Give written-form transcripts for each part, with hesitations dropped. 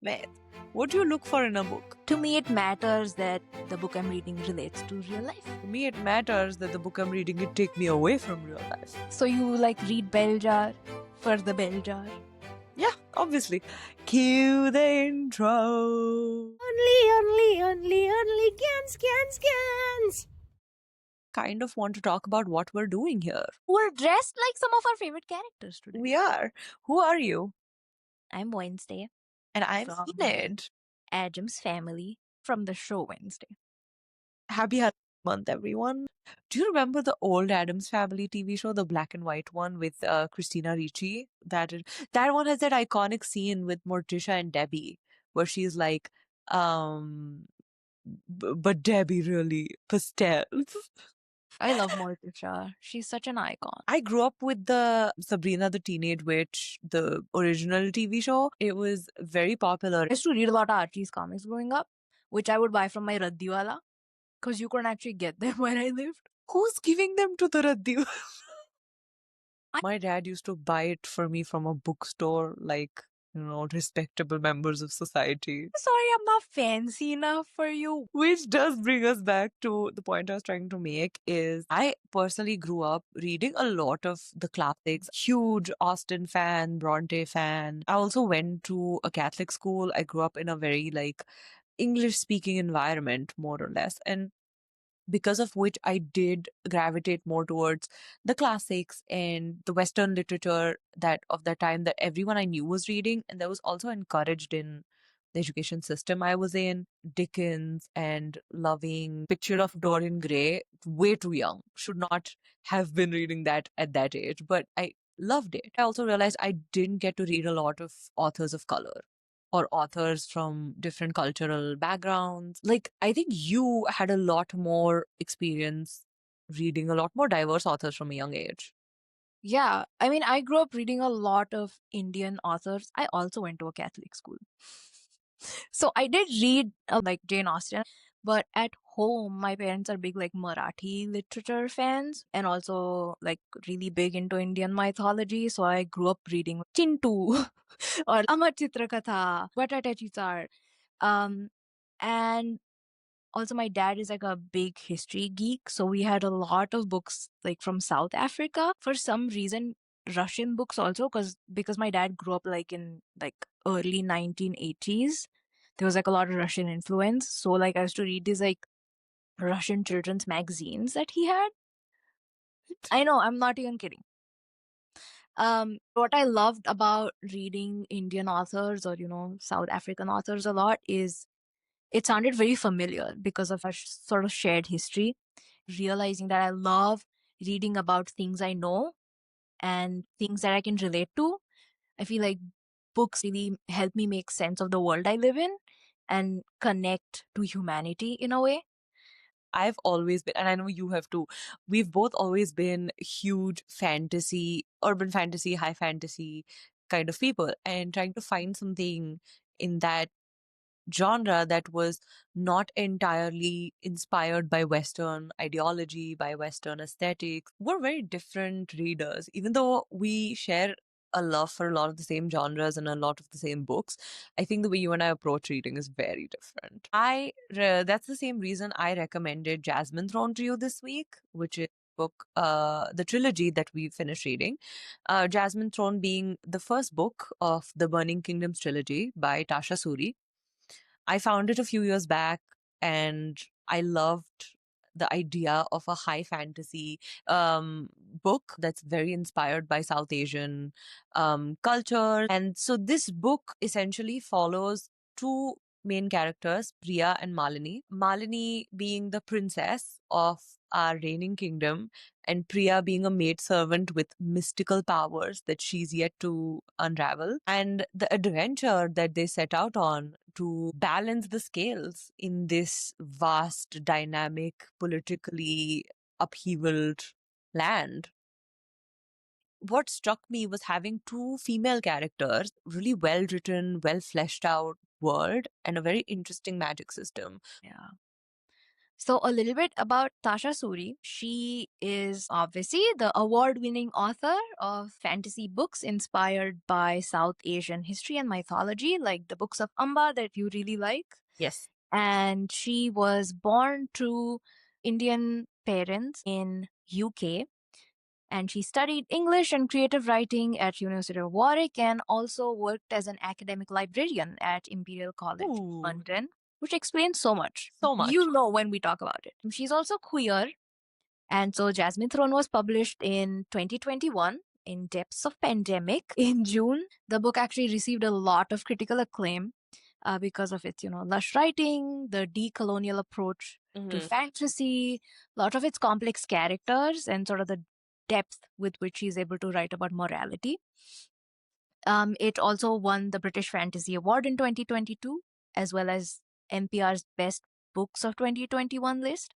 Myth. What do you look for in a book? To me, it matters that the book I'm reading relates to real life. To me, it matters that the book I'm reading it take me away from real life. So you read Bell Jar for the Bell Jar? Yeah, obviously. Cue the intro. Only scans. Kind of want to talk about what we're doing here. We're dressed like some of our favorite characters today. We are. Who are you? I'm Wednesday. And I'm From Enid. Adam's family from the show Wednesday. Happy Halloween month, everyone. Do you remember the old Addams Family TV show, the black and white one with Christina Ricci? That one has that iconic scene with Morticia and Debbie, where she's like, but Debbie really pastels. I love Morticia. She's such an icon. I grew up with the Sabrina the Teenage Witch, the original TV show. It was very popular. I used to read a lot of Archie's comics growing up, which I would buy from my Raddiwala, because you couldn't actually get them where I lived. Who's giving them to the Raddi? My dad used to buy it for me from a bookstore, like, respectable members of society. Sorry, I'm not fancy enough for you. Which does bring us back to the point I was trying to make is I personally grew up reading a lot of the classics. Huge Austen fan, Bronte fan. I also went to a Catholic school. I grew up in a very English speaking environment, more or less. And because of which I did gravitate more towards the classics and the Western literature that of that time that everyone I knew was reading, and that was also encouraged in the education system I was in. Dickens and loving Picture of Dorian Gray, way too young, should not have been reading that at that age, but I loved it. I also realized I didn't get to read a lot of authors of color or authors from different cultural backgrounds. I think you had a lot more experience reading a lot more diverse authors from a young age. Yeah, I grew up reading a lot of Indian authors. I also went to a Catholic school. So I did read Jane Austen, but at home, my parents are big Marathi literature fans and also really big into Indian mythology. So I grew up reading Chintu or Amar Chitrakatha, Batatachi Char. And also my dad is a big history geek, so we had a lot of books from South Africa. For some reason, Russian books also, because my dad grew up in early 1980s. There was a lot of Russian influence, so I used to read these Russian children's magazines that he had. I know, I'm not even kidding. What I loved about reading Indian authors or South African authors a lot is it sounded very familiar because of our sort of shared history. Realizing that I love reading about things I know and things that I can relate to. I feel like books really help me make sense of the world I live in and connect to humanity in a way. I've always been, and I know you have too, we've both always been huge fantasy, urban fantasy, high fantasy kind of people, and trying to find something in that genre that was not entirely inspired by Western ideology, by Western aesthetics. We're very different readers, even though we share a love for a lot of the same genres and a lot of the same books. I think the way you and I approach reading is very different. That's the same reason I recommended Jasmine Throne to you this week, which is book, the trilogy that we finished reading. Jasmine Throne being the first book of the Burning Kingdoms trilogy by Tasha Suri. I found it a few years back and I loved the idea of a high fantasy book that's very inspired by South Asian culture. And so this book essentially follows two main characters, Priya and Malini. Malini being the princess of our reigning kingdom, and Priya being a maidservant with mystical powers that she's yet to unravel. And the adventure that they set out on to balance the scales in this vast, dynamic, politically upheavaled land. What struck me was having two female characters, really well written, well fleshed out world, and a very interesting magic system. Yeah. So, a little bit about Tasha Suri. She is obviously the award winning author of fantasy books inspired by South Asian history and mythology, like the books of Amba that you really like. Yes. And she was born to Indian parents in UK, and she studied English and creative writing at University of Warwick and also worked as an academic librarian at Imperial College Ooh. London, which explains so much. So much. You'll know when we talk about it. She's also queer, and so Jasmine Throne was published in 2021 in depths of pandemic in June. The book actually received a lot of critical acclaim because of its, lush writing, the decolonial approach to Mhm. fantasy, a lot of its complex characters, and sort of the depth with which she's able to write about morality. It also won the British Fantasy Award in 2022, as well as NPR's Best Books of 2021 list.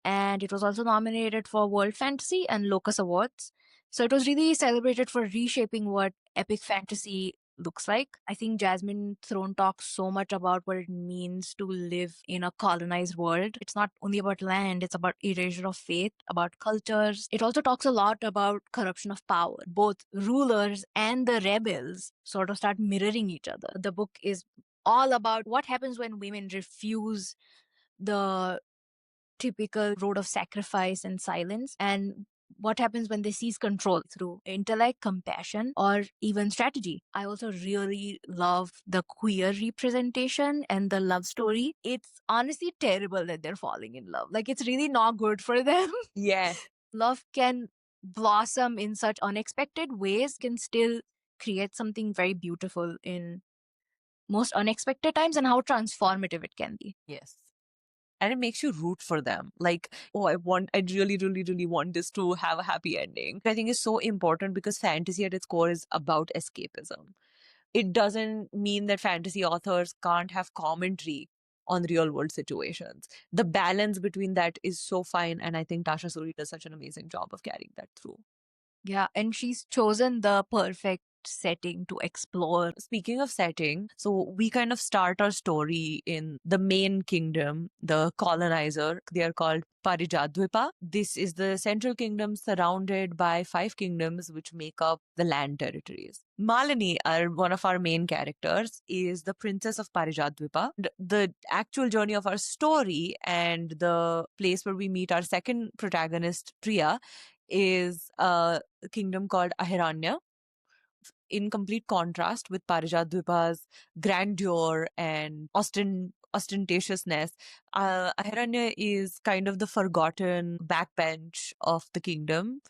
And it was also nominated for World Fantasy and Locus Awards. So it was really celebrated for reshaping what epic fantasy looks like. I think Jasmine Throne talks so much about what it means to live in a colonized world. It's not only about land, it's about erasure of faith, about cultures. It also talks a lot about corruption of power. Both rulers and the rebels sort of start mirroring each other. The book is all about what happens when women refuse the typical road of sacrifice and silence, and what happens when they seize control through intellect, compassion, or even strategy. I also really love the queer representation and the love story. It's honestly terrible that they're falling in love. Like, it's really not good for them. Yes. Love can blossom in such unexpected ways, can still create something very beautiful in most unexpected times, and how transformative it can be. Yes. And it makes you root for them. Like, oh, I really, really, really want this to have a happy ending. I think is so important because fantasy at its core is about escapism. It doesn't mean that fantasy authors can't have commentary on real world situations. The balance between that is so fine. And I think Tasha Suri does such an amazing job of carrying that through. Yeah, and she's chosen the perfect setting to explore. Speaking of setting, so we kind of start our story in the main kingdom, the colonizer. They are called Parijadvipa. This is the central kingdom surrounded by 5 kingdoms which make up the land territories. Malini, one of our main characters, is the princess of Parijadvipa. The actual journey of our story and the place where we meet our second protagonist, Priya, is a kingdom called Ahiranya, in complete contrast with Parijadvipa's grandeur and ostentatiousness. Ahiranya is kind of the forgotten backbench of the kingdom.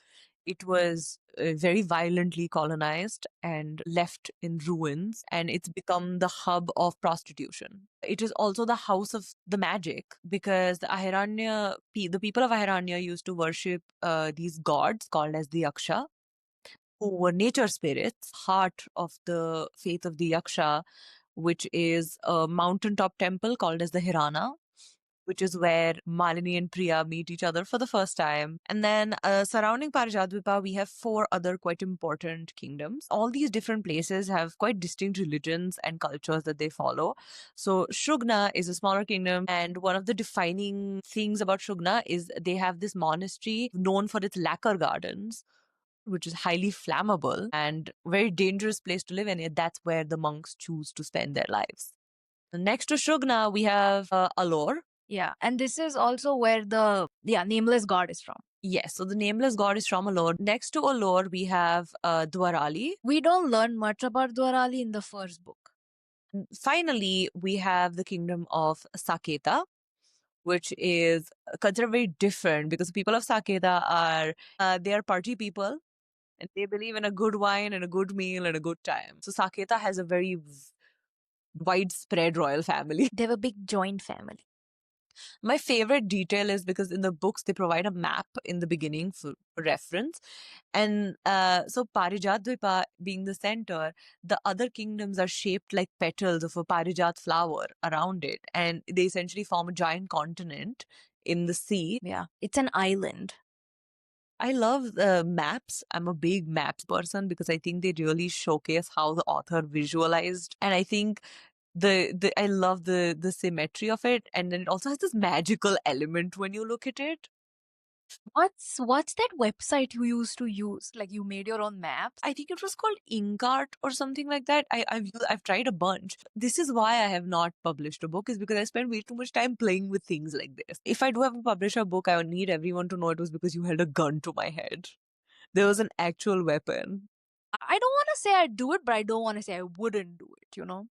It was very violently colonized and left in ruins, and it's become the hub of prostitution. It is also the house of the magic because the people of Ahiranya used to worship these gods called as the Yaksha, who were nature spirits, heart of the faith of the Yaksha, which is a mountaintop temple called as the Hirana, which is where Malini and Priya meet each other for the first time. And then surrounding Parijadvipa, we have 4 other quite important kingdoms. All these different places have quite distinct religions and cultures that they follow. So Shrugna is a smaller kingdom, and one of the defining things about Shrugna is they have this monastery known for its lacquer gardens, which is highly flammable and very dangerous place to live in. And that's where the monks choose to spend their lives. Next to Shrugna, we have Alor. Yeah, and this is also where the nameless god is from. Yes, so the nameless god is from Alor. Next to Alor, we have Dwarali. We don't learn much about Dwarali in the first book. Finally, we have the kingdom of Saketa, which is considered very different because the people of Saketa they are party people, and they believe in a good wine and a good meal and a good time. So Saketa has a very widespread royal family. They have a big joint family. My favorite detail is because in the books they provide a map in the beginning for reference. And so Parijadvipa being the center, the other kingdoms are shaped like petals of a Parijat flower around it. And they essentially form a giant continent in the sea. Yeah, it's an island. I love maps. I'm a big maps person because I think they really showcase how the author visualized. And I think I love the symmetry of it, and then it also has this magical element when you look at it. What's that website you used to use? Like you made your own maps? I think it was called Inkart or something like that. I've tried a bunch. This is why I have not published a book, is because I spend way too much time playing with things like this. If I do have to publish a book, I would need everyone to know it was because you held a gun to my head. There was an actual weapon. I don't want to say I'd do it, but I don't want to say I wouldn't do it, you know?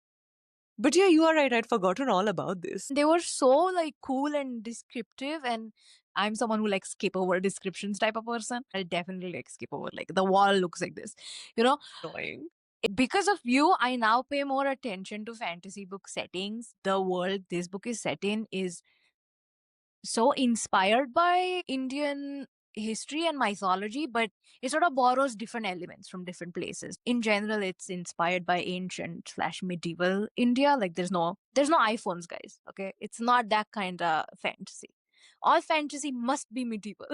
But yeah, you are right. I'd forgotten all about this. They were so like cool and descriptive, and I'm someone who like skip over descriptions type of person. I definitely like skip over like the wall looks like this, you know? Annoying. Because of you, I now pay more attention to fantasy book settings. The world this book is set in is so inspired by Indian history and mythology, but it sort of borrows different elements from different places. In general, it's inspired by ancient slash medieval India. Like there's no iPhones, guys. Okay. It's not that kind of fantasy. All fantasy must be medieval.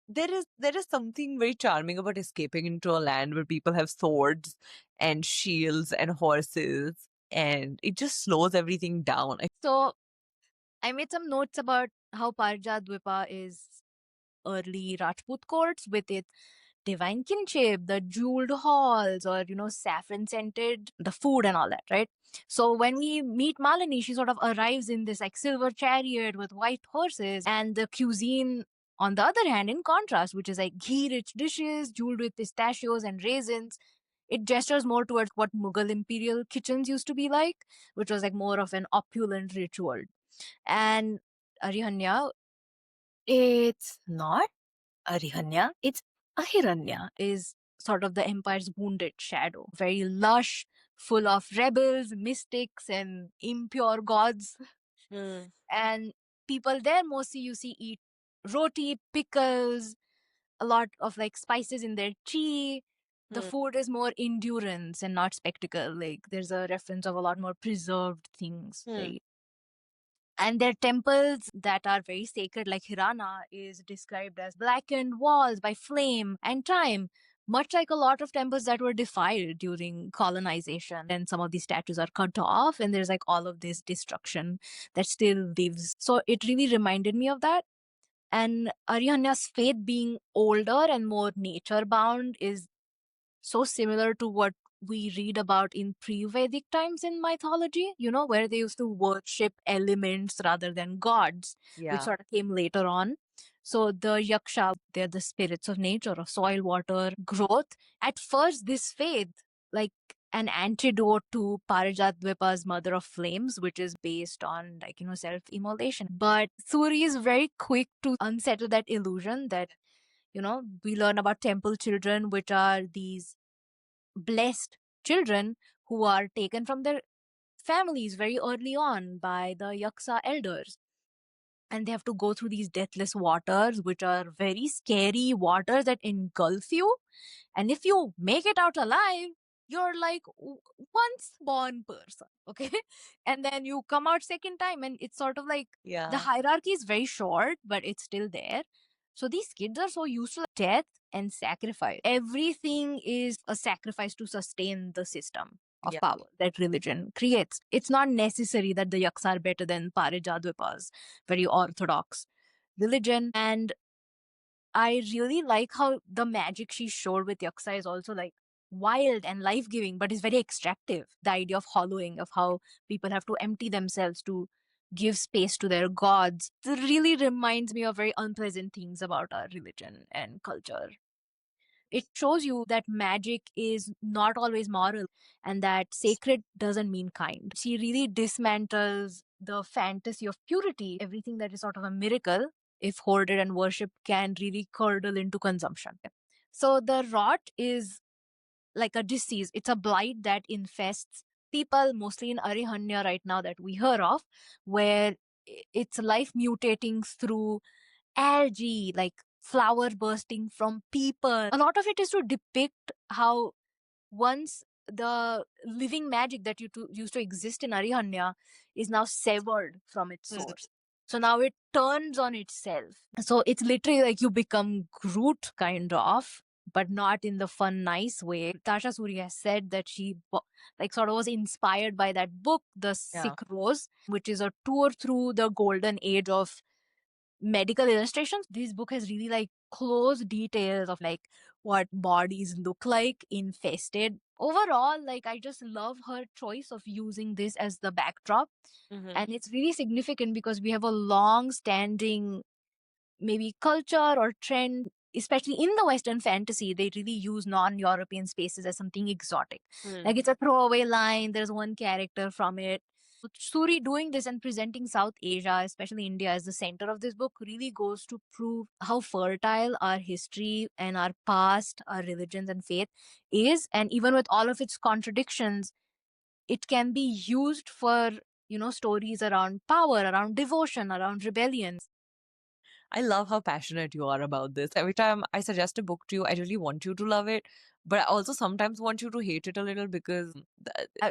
There is something very charming about escaping into a land where people have swords and shields and horses, and it just slows everything down. So I made some notes about how Parjadwipa is early Rajput courts with its divine kinship, the jeweled halls, or saffron scented the food and all that, right? So when we meet Malini, she sort of arrives in this like silver chariot with white horses, and the cuisine, on the other hand, in contrast, which is like ghee rich dishes jeweled with pistachios and raisins. It gestures more towards what Mughal imperial kitchens used to be like, which was like more of an opulent ritual. And Arihanya, it's not Arihanya, it's Ahiranya, is sort of the empire's wounded shadow. Very lush, full of rebels, mystics, and impure gods. And people there mostly you see eat roti, pickles, a lot of like spices in their tea. The food is more endurance and not spectacle. Like there's a reference of a lot more preserved things, right? And their temples that are very sacred, like Hirana, is described as blackened walls by flame and time, much like a lot of temples that were defiled during colonization. And some of these statues are cut off, and there's like all of this destruction that still lives. So it really reminded me of that. And Arihanya's faith being older and more nature bound is so similar to what we read about in pre-Vedic times in mythology, where they used to worship elements rather than gods, which sort of came later on. So the Yaksha, they're the spirits of nature, of soil, water, growth. At first, this faith, like an antidote to Parajatdvipa's Mother of Flames, which is based on self-immolation. But Suri is very quick to unsettle that illusion that we learn about temple children, which are these blessed children who are taken from their families very early on by the Yaksa elders. And they have to go through these deathless waters, which are very scary waters that engulf you. And if you make it out alive, you're like once born person, okay? And then you come out second time, and it's sort of like the hierarchy is very short, but it's still there. So these kids are so used to death and sacrifice. Everything is a sacrifice to sustain the system of power that religion creates. It's not necessary that the Yaks are better than Parijadvipa's very orthodox religion. And I really like how the magic she showed with Yaksa is also like wild and life giving, but is very extractive. The idea of hollowing, of how people have to empty themselves to give space to their gods, it really reminds me of very unpleasant things about our religion and culture. It shows you that magic is not always moral and that sacred doesn't mean kind. She really dismantles the fantasy of purity. Everything that is sort of a miracle, if hoarded and worshipped, can really curdle into consumption. So the rot is like a disease. It's a blight that infests people, mostly in Arihanya right now that we hear of, where it's life mutating through algae, like flower bursting from people. A lot of it is to depict how once the living magic that used to exist in Arihanya is now severed from its source. So now it turns on itself. So it's literally like you become Groot, kind of. but not in the fun, nice way. Tasha Suri has said that she sort of was inspired by that book, The Sick Rose, which is a tour through the golden age of medical illustrations. This book has really close details of what bodies look like infested. Overall, I just love her choice of using this as the backdrop. And it's really significant because we have a long standing maybe culture or trend, especially in the Western fantasy. They really use non-European spaces as something exotic. Like it's a throwaway line, there's one character from it. Suri doing this and presenting South Asia, especially India, as the center of this book really goes to prove how fertile our history and our past, our religions and faith is. And even with all of its contradictions, it can be used for, stories around power, around devotion, around rebellion. I love how passionate you are about this. Every time I suggest a book to you, I really want you to love it, but I also sometimes want you to hate it a little because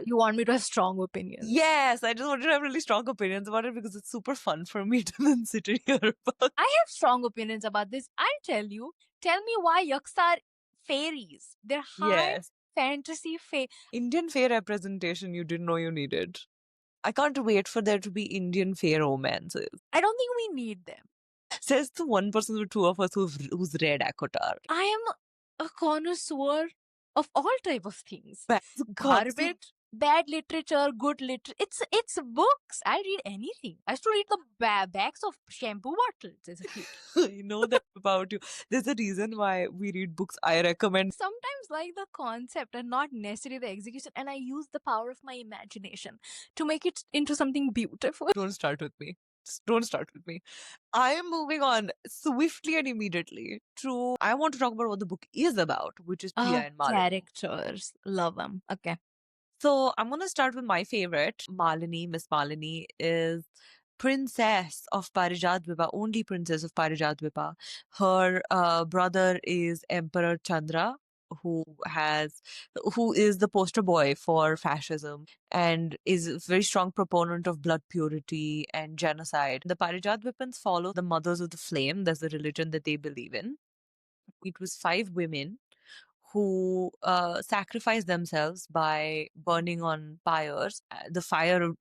You want me to have strong opinions. yes, I just want you to have really strong opinions about it because it's super fun for me to then sit and hear about. I have strong opinions about this. I'll tell you. Tell me why yaks are fairies. They're high Yes, fantasy Indian fair representation you didn't know you needed. I can't wait for there to be Indian fair romances. I don't think we need them. Says the one person or two of us who's read ACOTAR. I am a connoisseur of all type of things. But Garbage, bad literature, good literature. It's books. I'll read anything. I used to read the backs of shampoo bottles as a kid. I know that about you. There's a reason why we read books I recommend. Sometimes like the concept and not necessarily the execution, and I use the power of my imagination to make it into something beautiful. Don't start with me. Just don't start with me. I am moving on swiftly and immediately to I want to talk about what the book is about, which is Priya and Malini. Characters. Love them. Okay. So I'm gonna start with my favorite. Malini, Miss Malini, is princess of Parijat Vipa, only princess of Parijat Vipa. Her brother is Emperor Chandra, who is the poster boy for fascism and is a very strong proponent of blood purity and genocide. The Parijat Vipans follow the Mothers of the Flame. That's the religion that they believe in. It was 5 women who sacrificed themselves by burning on pyres, the fire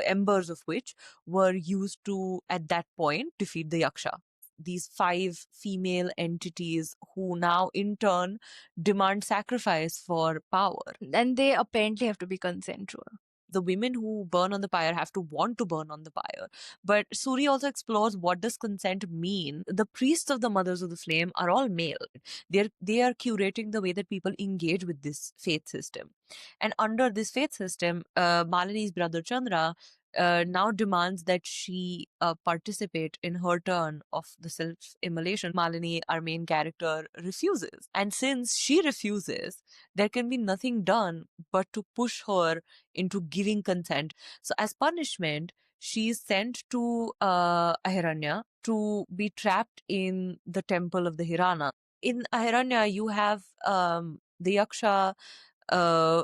embers of which were used to, at that point, defeat the Yaksha. These 5 female entities who now in turn demand sacrifice for power. And they apparently have to be consensual. The women who burn on the pyre have to want to burn on the pyre. But Suri also explores what does consent mean. The priests of the Mothers of the Flame are all male. They are curating the way that people engage with this faith system. And under this faith system, Malini's brother Chandra now demands that she participate in her turn of the self-immolation. Malini, our main character, refuses. And since she refuses, there can be nothing done but to push her into giving consent. So as punishment, she is sent to Ahiranya to be trapped in the temple of the Hirana. In Ahiranya, you have the Yaksha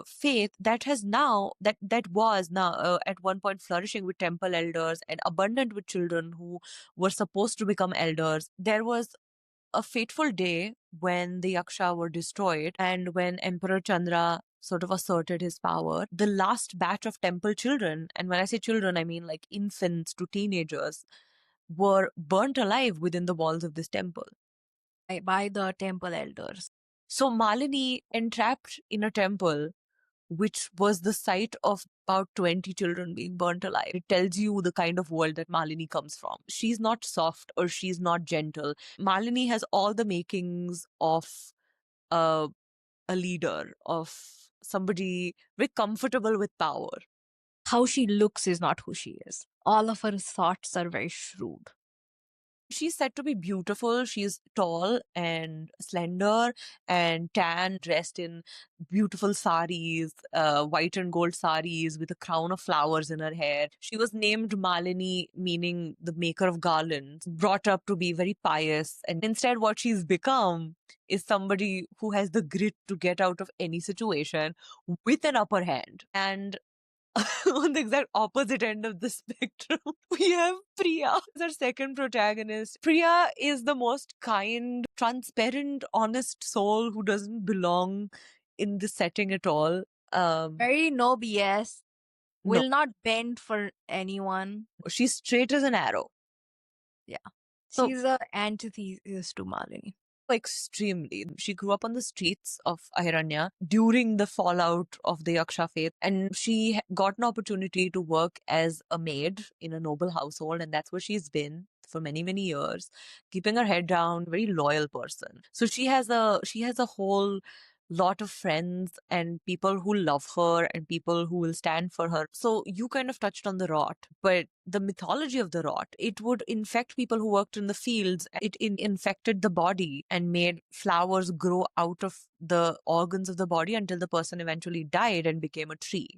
faith that has now that was now at one point flourishing with temple elders and abundant with children who were supposed to become elders. There was a fateful day when the Yaksha were destroyed and when Emperor Chandra sort of asserted his power. The last batch of temple children, and when I say children, I mean like infants to teenagers, were burnt alive within the walls of this temple By the temple elders. So Malini, entrapped in a temple, which was the site of about 20 children being burnt alive. It tells you the kind of world that Malini comes from. She's not soft or she's not gentle. Malini has all the makings of a leader, of somebody very comfortable with power. How she looks is not who she is. All of her thoughts are very shrewd. She's said to be beautiful. She's tall and slender and tan, dressed in beautiful saris, white and gold saris with a crown of flowers in her hair. She was named Malini, meaning the maker of garlands, brought up to be very pious. And instead, what she's become is somebody who has the grit to get out of any situation with an upper hand. And on the exact opposite end of the spectrum, we have Priya as our second protagonist. Priya is the most kind, transparent, honest soul who doesn't belong in this setting at all. Very no BS. No, Will not bend for anyone. she's straight as an arrow. Yeah. So- She's a antithesis to Malini. Extremely. She grew up on the streets of Ahiranya during the fallout of the Yaksha faith, and she got an opportunity to work as a maid in a noble household, and that's where she's been for many, many years, keeping her head down, very loyal person. So she has a whole lot of friends and people who love her and people who will stand for her. So you kind of touched on the rot, but the mythology of the rot, it would infect people who worked in the fields. It infected the body and made flowers grow out of the organs of the body until the person eventually died and became a tree.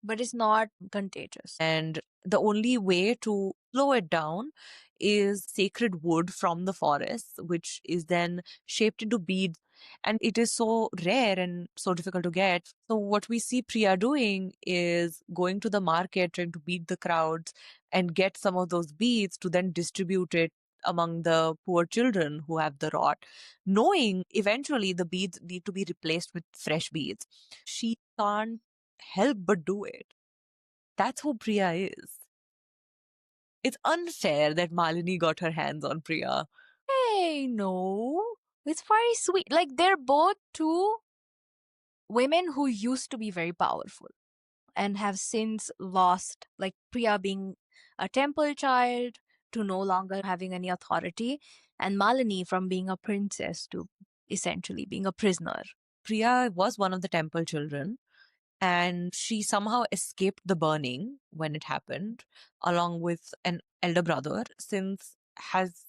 But it's not contagious. And the only way to slow it down is sacred wood from the forest, which is then shaped into beads. And it is so rare and so difficult to get. So, what we see Priya doing is going to the market, trying to beat the crowds and get some of those beads to then distribute it among the poor children who have the rot, knowing eventually the beads need to be replaced with fresh beads. She can't help but do it. That's who Priya is. It's unfair that Malini got her hands on Priya. Hey, no. It's very sweet. Like, they're both two women who used to be very powerful and have since lost, like Priya being a temple child to no longer having any authority, and Malini from being a princess to essentially being a prisoner. Priya was one of the temple children, and she somehow escaped the burning when it happened, along with an elder brother, since has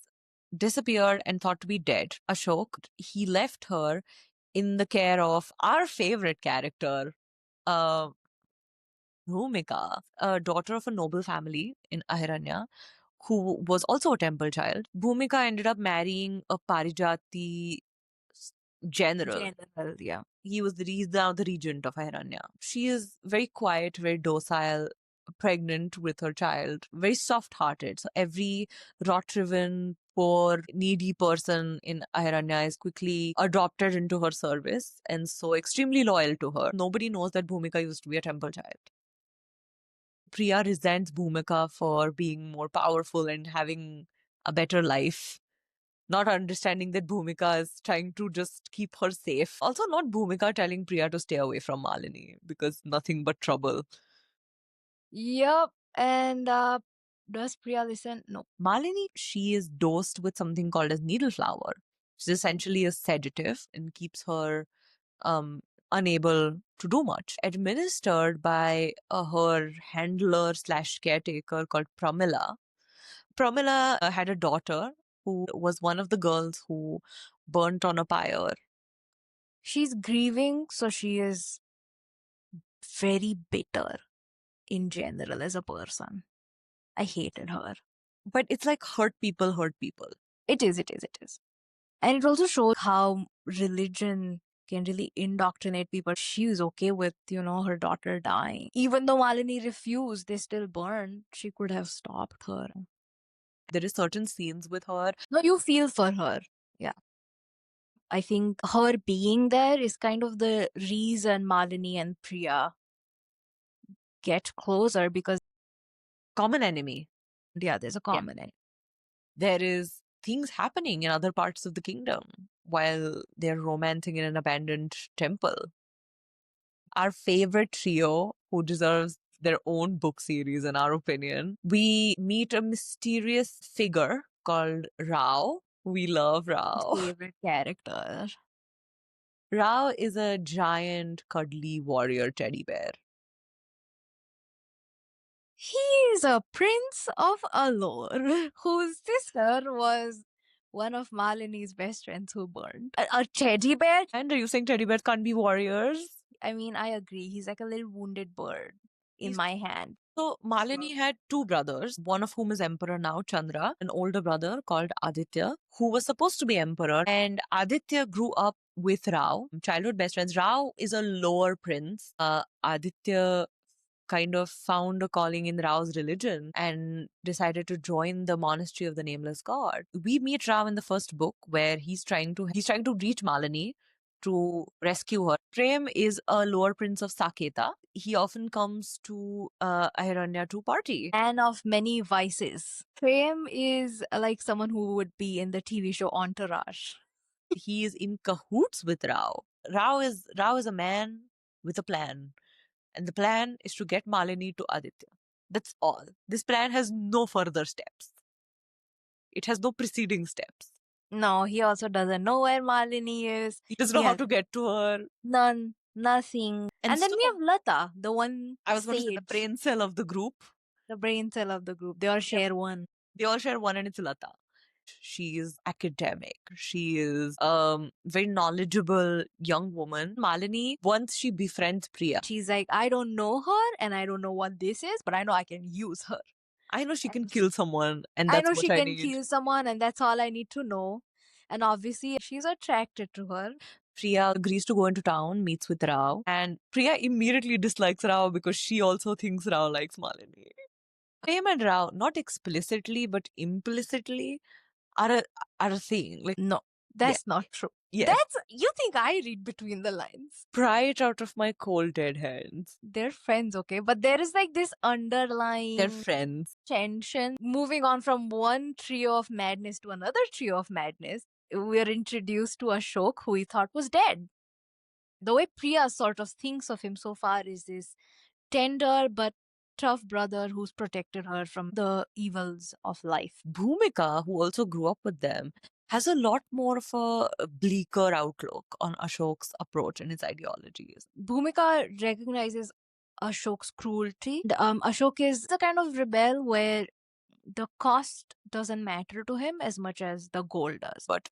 disappeared and thought to be dead. Ashok, he left her in the care of our favorite character, uh, Bhumika, a daughter of a noble family in Ahiranya, who was also a temple child. Bhumika ended up marrying a Parijati general. Yeah. He's now the regent of Ahiranya. She is very quiet, very docile, pregnant with her child, very soft-hearted. So every rot-riven, poor, needy person in Ahiranya is quickly adopted into her service and so extremely loyal to her. Nobody knows that Bhumika used to be a temple child. Priya resents Bhumika for being more powerful and having a better life, not understanding that Bhumika is trying to just keep her safe. Also, not Bhumika telling Priya to stay away from Malini because nothing but trouble. Yep. And does Priya listen? No. Malini, she is dosed with something called as needle flower, which is essentially a sedative and keeps her unable to do much. Administered by her handler slash caretaker called Pramila. Pramila had a daughter who was one of the girls who burnt on a pyre. She's grieving, so she is very bitter in general as a person. I hated her. But it's like hurt people hurt people. It is. And it also shows how religion can really indoctrinate people. She was okay with, her daughter dying. Even though Malini refused, they still burned. She could have stopped her. There is certain scenes with her. No, you feel for her. Yeah. I think her being there is kind of the reason Malini and Priya get closer, because Common enemy. there's a common enemy. There is things happening in other parts of the kingdom while they're romancing in an abandoned temple. Our favorite trio, who deserves their own book series in our opinion, we meet a mysterious figure called Rao. We love Rao. Favorite character. Rao is a giant, cuddly warrior teddy bear. He is a prince of Alor, whose sister was one of Malini's best friends who burned. A teddy bear? And are you saying teddy bears can't be warriors? I mean, I agree. He's like a little wounded bird in He's- my hand. So Malini had two brothers, one of whom is emperor now, Chandra, an older brother called Aditya, who was supposed to be emperor. And Aditya grew up with Rao, childhood best friends. Rao is a lower prince. Aditya kind of found a calling in Rao's religion and decided to join the monastery of the Nameless God. We meet Rao in the first book where he's trying to reach Malini to rescue her. Prem is a lower prince of Saketa. He often comes to Ahiranya to party. Man of many vices. Prem is like someone who would be in the TV show Entourage. He is in cahoots with Rao. Rao is a man with a plan. And the plan is to get Malini to Aditya. That's all. This plan has no further steps. It has no preceding steps. No, he also doesn't know where Malini is. He doesn't He know how has to get to her. None, nothing. And then we have Lata, the one I was going to say the sage, brain cell of the group. the brain cell of the group. They all share one. They all share one, and it's Lata. She is academic. She is very knowledgeable young woman. Malini, once she befriends Priya, She's like, I don't know her and I don't know what this is, but I know I can use her. I know she can And kill someone, and I that's know what she I can need. kill someone, and that's all I need to know. And obviously, she's attracted to her. Priya agrees to go into town, meets with Rao, and Priya immediately dislikes Rao because she also thinks Rao likes Malini. Prem and Rao, not explicitly but implicitly, are a thing. Like, No, that's not true. yes. That's you think I read between the lines. Pry it out of my cold dead hands. They're friends, okay, but there is like this underlying They're friends. tension. Moving on from one trio of madness to another trio of madness, we're introduced to Ashok, who we thought was dead. The way Priya sort of thinks of him so far is this tender but tough brother who's protected her from the evils of life. Bhumika, who also grew up with them, has a lot more of a bleaker outlook on Ashok's approach and his ideologies. Bhumika recognizes Ashok's cruelty. Ashok is the kind of rebel where the cost doesn't matter to him as much as the goal does. But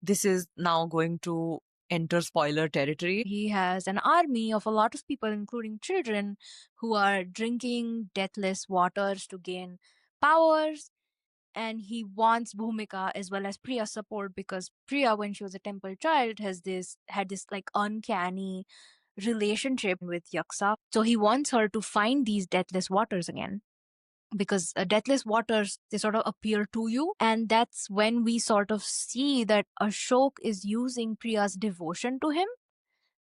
this is now going to enter spoiler territory. He has an army of a lot of people, including children, who are drinking deathless waters to gain powers. And he wants Bhumika as well as Priya's support because Priya, when she was a temple child, had this like uncanny relationship with Yaksa. So he wants her to find these deathless waters again. Because deathless waters, they sort of appear to you, and that's when we sort of see that Ashok is using Priya's devotion to him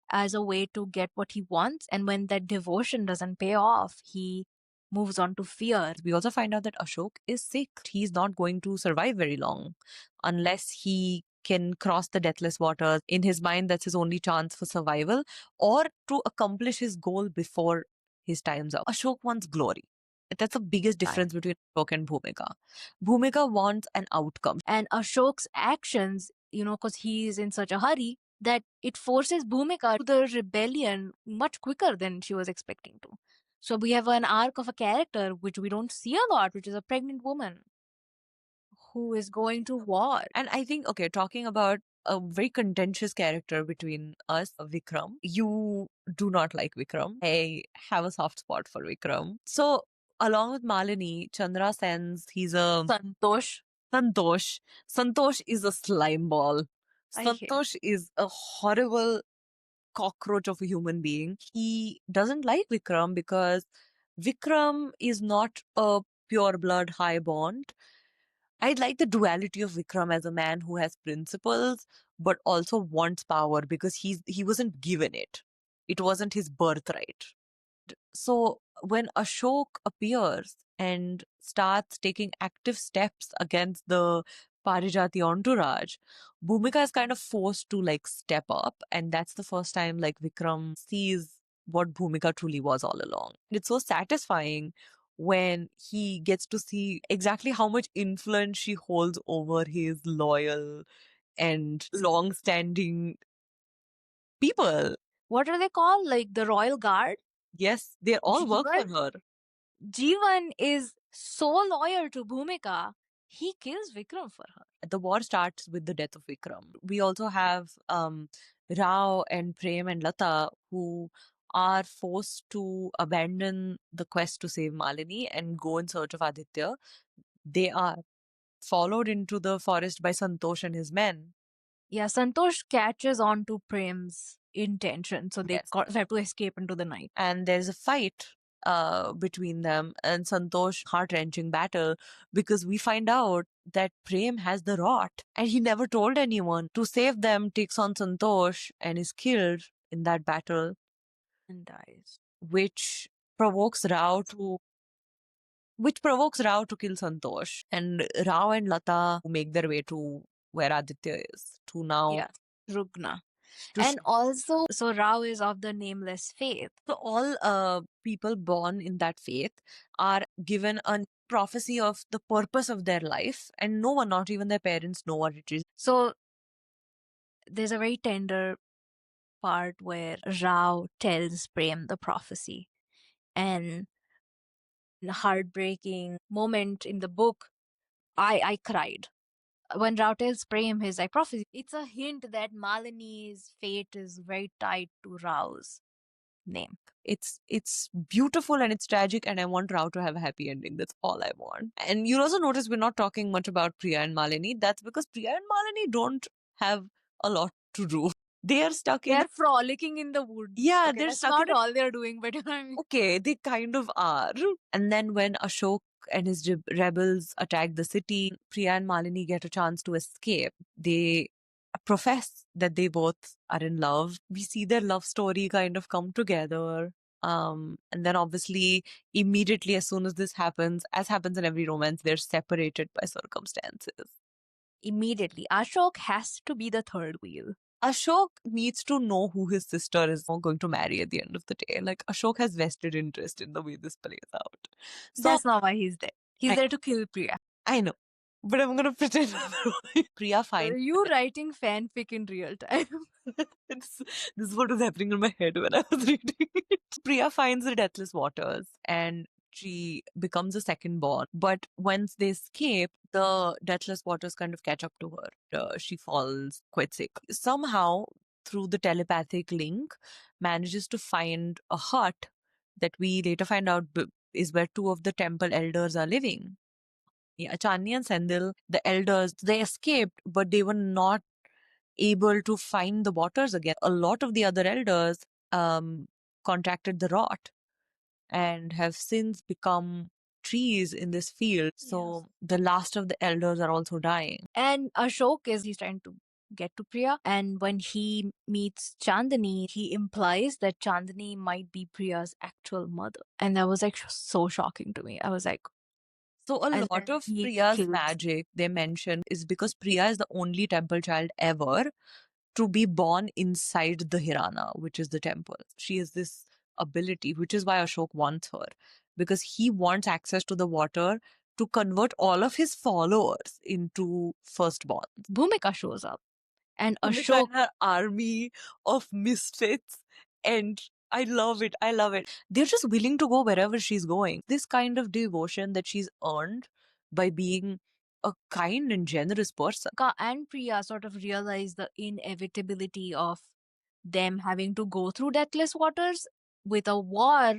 as a way to get what he wants, and when that devotion doesn't pay off, he moves on to fear. We also find out that Ashok is sick. He's not going to survive very long unless he can cross the deathless waters. In his mind, that's his only chance for survival or to accomplish his goal before his time's up. Ashok wants glory. That's the biggest difference between Ashok and Bhumika. Bhumika wants an outcome. And Ashok's actions, because he is in such a hurry, that it forces Bhumika to the rebellion much quicker than she was expecting to. So we have an arc of a character which we don't see a lot, which is a pregnant woman who is going to war. And I think, okay, talking about a very contentious character between us, Vikram. You do not like Vikram. I have a soft spot for Vikram. So along with Malini, Chandra sends, he's a Santosh. Santosh is a slime ball. I hate- Santosh is a horrible cockroach of a human being. He doesn't like Vikram because Vikram is not a pure blood high bond. I like the duality of Vikram as a man who has principles but also wants power because he wasn't given it. It wasn't his birthright. So when Ashok appears and starts taking active steps against the Parijati entourage, Bhumika is kind of forced to like step up, and that's the first time like Vikram sees what Bhumika truly was all along. It's so satisfying when he gets to see exactly how much influence she holds over his loyal and long-standing people. What are they called? Like the Royal Guard? Yes, they all work for Jeevan? her. Jeevan is so loyal to Bhumika, he kills Vikram for her. The war starts with the death of Vikram. We also have Rao and Prem and Lata who are forced to abandon the quest to save Malini and go in search of Aditya. They are followed into the forest by Santosh and his men. Yeah, Santosh catches on to Prem's intention. So they Yes. have to escape into the night. And there's a fight between them, and Santosh, heart-wrenching battle, because we find out that Prem has the rot and he never told anyone. To save them, takes on Santosh and is killed in that battle, And dies. which provokes Rao to kill Santosh. And Rao and Lata make their way to where Aditya is, to now Yeah. Rugna. to And also, so Rao is of the nameless faith. So all people born in that faith are given a prophecy of the purpose of their life, and no one, not even their parents, know what it is. So there's a very tender part where Rao tells Prem the prophecy. And the heartbreaking moment in the book, I cried. When Rao tells Prem his prophecy, it's a hint that Malini's fate is very tied to Rao's name. It's beautiful and it's tragic, and I want Rao to have a happy ending. That's all I want. And you'll also notice we're not talking much about Priya and Malini. That's because Priya and Malini don't have a lot to do. They are stuck in They're frolicking in the woods. Yeah, Okay, they're that's stuck not in all they're doing, but I mean, Okay, they kind of are. And then when Ashok and his rebels attack the city, Priya and Malini get a chance to escape. They profess that they both are in love. We see their love story kind of come together. And then obviously, immediately as soon as this happens, as happens in every romance, they're separated by circumstances. immediately, Ashok has to be the third wheel. Ashok needs to know who his sister is going to marry at the end of the day. Like, Ashok has vested interest in the way this plays out. So, That's not why he's there. He's I- there to kill Priya. I know, but I'm going to pretend otherwise. Priya Are finds you writing fanfic in real time? this is what was happening in my head when I was reading it. Priya finds the deathless waters and she becomes a second born. But once they escape, the deathless waters kind of catch up to her. She falls quite sick. Somehow, through the telepathic link, manages to find a hut that we later find out is where two of the temple elders are living. Yeah, Chani and Sendil, the elders, they escaped, but they were not able to find the waters again. A lot of the other elders contracted the rot and have since become trees in this field. So the last of the elders are also dying. And Ashok he's trying to get to Priya. And when he meets Chandani, he implies that Chandani might be Priya's actual mother. And that was like so shocking to me. I was like, So a And lot then of he Priya's kills- magic they mention is because Priya is the only temple child ever to be born inside the Hirana, which is the temple. She has this ability, which is why Ashok wants her, because he wants access to the water to convert all of his followers into firstborn. Bhumika shows up. And Bhumika Ashok, and her army of misfits, and I love it. I love it. They're just willing to go wherever she's going. This kind of devotion that she's earned by being a kind and generous person. and Priya sort of realize the inevitability of them having to go through deathless waters. With a war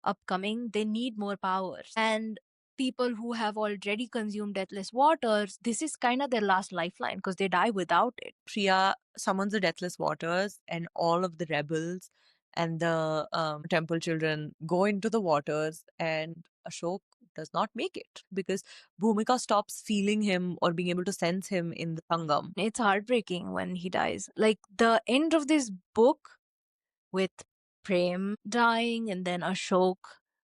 upcoming, they need more powers. And people who have already consumed deathless waters, this is kind of their last lifeline because they die without it. Priya summons the deathless waters, and all of the rebels and the temple children go into the waters, and Ashok does not make it because Bhumika stops feeling him or being able to sense him in the Sangam. It's heartbreaking when he dies. Like the end of this book with Prem dying and then Ashok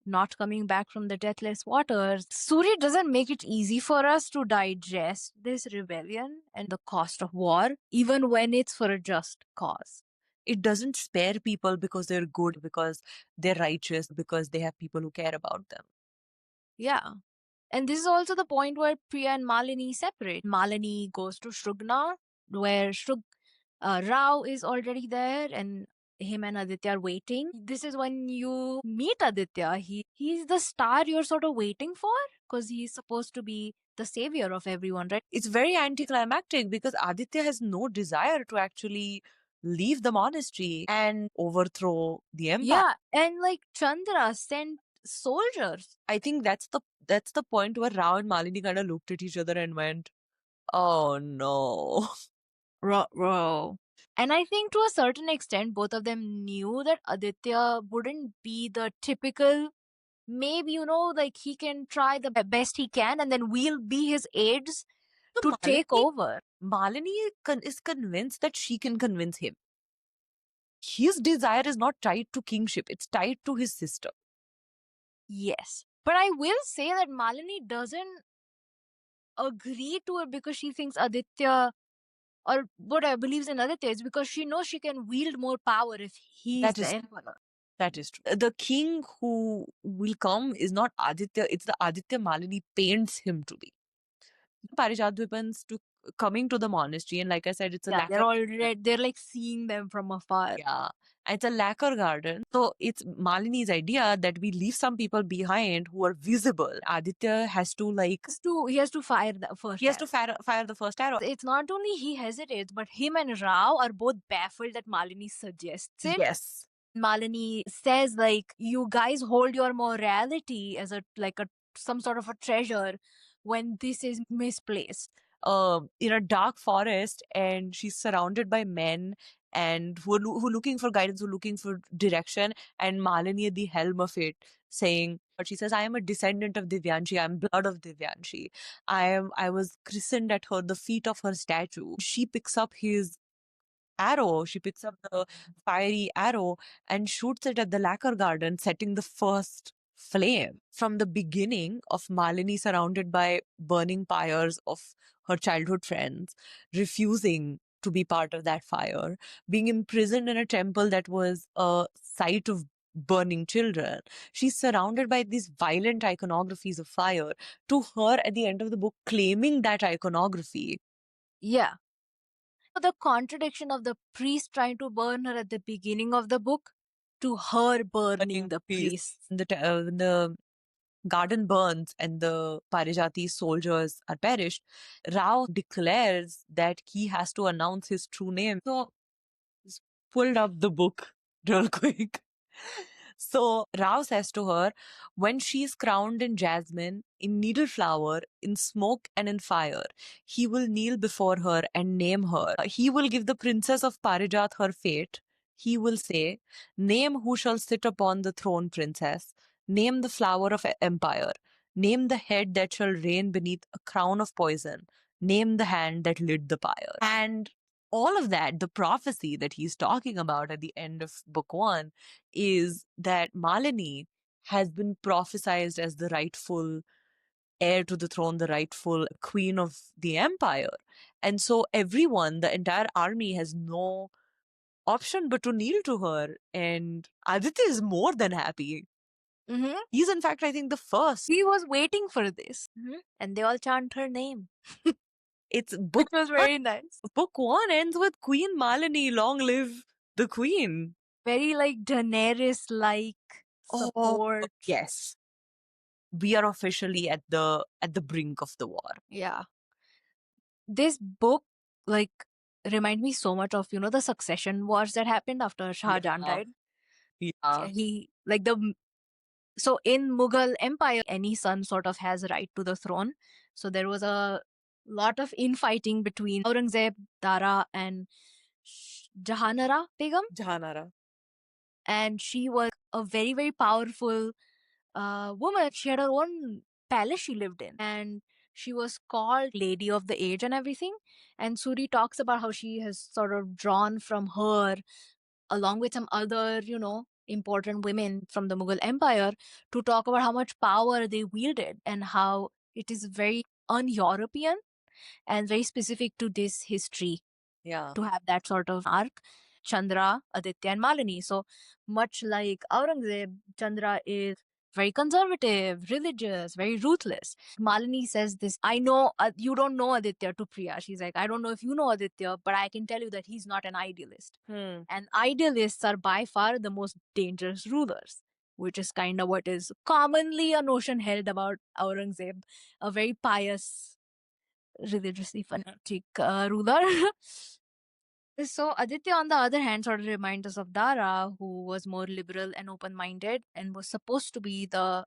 not coming back from the deathless waters, Suri doesn't make it easy for us to digest this rebellion and the cost of war, even when it's for a just cause. It doesn't spare people because they're good, because they're righteous, because they have people who care about them. Yeah. And this is also the point where Priya and Malini separate. Malini goes to Shrugna, where Rao is already there and him and Aditya are waiting. This is when you meet Aditya. He's the star you're sort of waiting for because he's supposed to be the savior of everyone, right? It's very anticlimactic because Aditya has no desire to actually leave the monastery and overthrow the empire. Yeah, and like Chandra sent soldiers. I think that's the point where Rao and Malini kind of looked at each other and went, "Oh no." Bro, And I think to a certain extent, both of them knew that Aditya wouldn't be the typical, maybe, like he can try the best he can and then we'll be his aides So to take over. Malini is convinced that she can convince him. His desire is not tied to kingship, it's tied to his sister. Yes. But I will say that Malini doesn't agree to it because she thinks Aditya, or what I believes in Aditya, is because she knows she can wield more power if he's That the is emperor. That is true. The king who will come is not Aditya, it's the Aditya Malini paints him to be. Parijat Dwipans to coming to the monastery, and like I said, it's a Yeah, lacquer. they're like seeing them from afar. Yeah, it's a lacquer garden. So it's Malini's idea that we leave some people behind who are visible. Aditya has to He has to fire the first. he has to fire the first arrow. It's not only he hesitates, but him and Rao are both baffled that Malini suggests it. Yes. Malini says, like, you guys hold your morality as some sort of a treasure when this is misplaced. In a dark forest, and she's surrounded by men and who are looking for guidance, who are looking for direction, and Malini at the helm of it, saying, but she says, I am a descendant of Divyanshi, I am blood of Divyanshi. I was christened at the feet of her statue. She picks up his arrow, she picks up the fiery arrow and shoots it at the lacquer garden, setting the first flame. From the beginning of Malini surrounded by burning pyres of her childhood friends, refusing to be part of that fire, being imprisoned in a temple that was a site of burning children. She's surrounded by these violent iconographies of fire. To her, at the end of the book, claiming that iconography. Yeah. The contradiction of the priest trying to burn her at the beginning of the book to her burning the priest. The garden burns and the Parijati soldiers are perished, Rao declares that he has to announce his true name. So, just pulled up the book real quick. So Rao says to her, when she is crowned in jasmine, in needle flower, in smoke and in fire, he will kneel before her and name her. He will give the princess of Parijat her fate. He will say, name who shall sit upon the throne, princess. Name the flower of empire. Name the head that shall reign beneath a crown of poison. Name the hand that lit the pyre. And all of that, the prophecy that he's talking about at the end of book one, is that Malini has been prophesized as the rightful heir to the throne, the rightful queen of the empire. And so everyone, the entire army, has no option but to kneel to her. And Aditya is more than happy. Mm-hmm. He's, in fact, I think, the first. He was waiting for this. Mm-hmm. And they all chant her name. It's book Which was very nice. Book one ends with Queen Malini, long live the queen. Very like Daenerys-like support. Yes. We are officially at the brink of the war. Yeah. This book like remind me so much of the succession wars that happened after Shah Jahan died. Yeah. He so in Mughal Empire, any son sort of has a right to the throne. So there was a lot of infighting between Aurangzeb, Dara, and Jahanara Begum. Jahanara. And she was a very, very powerful woman. She had her own palace she lived in. And she was called Lady of the Age and everything. And Suri talks about how she has sort of drawn from her, along with some other, important women from the Mughal Empire, to talk about how much power they wielded and how it is very un-European and very specific to this history. Yeah. To have that sort of arc. Chandra, Aditya, and Malini. So much like Aurangzeb, Chandra is very conservative, religious, very ruthless. Malini says this, I know you don't know Aditya, to Priya. She's like, I don't know if you know Aditya, but I can tell you that he's not an idealist. And idealists are by far the most dangerous rulers, which is kind of what is commonly a notion held about Aurangzeb, a very pious, religiously fanatic ruler. So Aditya, on the other hand, sort of reminds us of Dara, who was more liberal and open-minded and was supposed to be the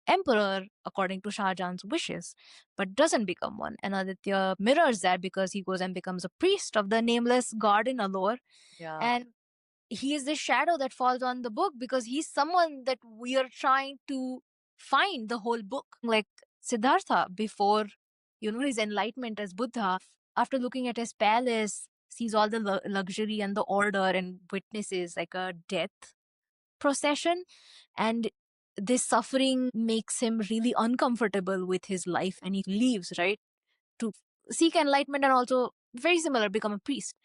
emperor according to Shah Jahan's wishes, but doesn't become one. And Aditya mirrors that because he goes and becomes a priest of the nameless god in Alor. Yeah. And he is the shadow that falls on the book because he's someone that we are trying to find the whole book. Like Siddhartha, before his enlightenment as Buddha, after looking at his palace, sees all the luxury and the order and witnesses like a death procession, and this suffering makes him really uncomfortable with his life, and he leaves, right, to seek enlightenment and also very similar become a priest.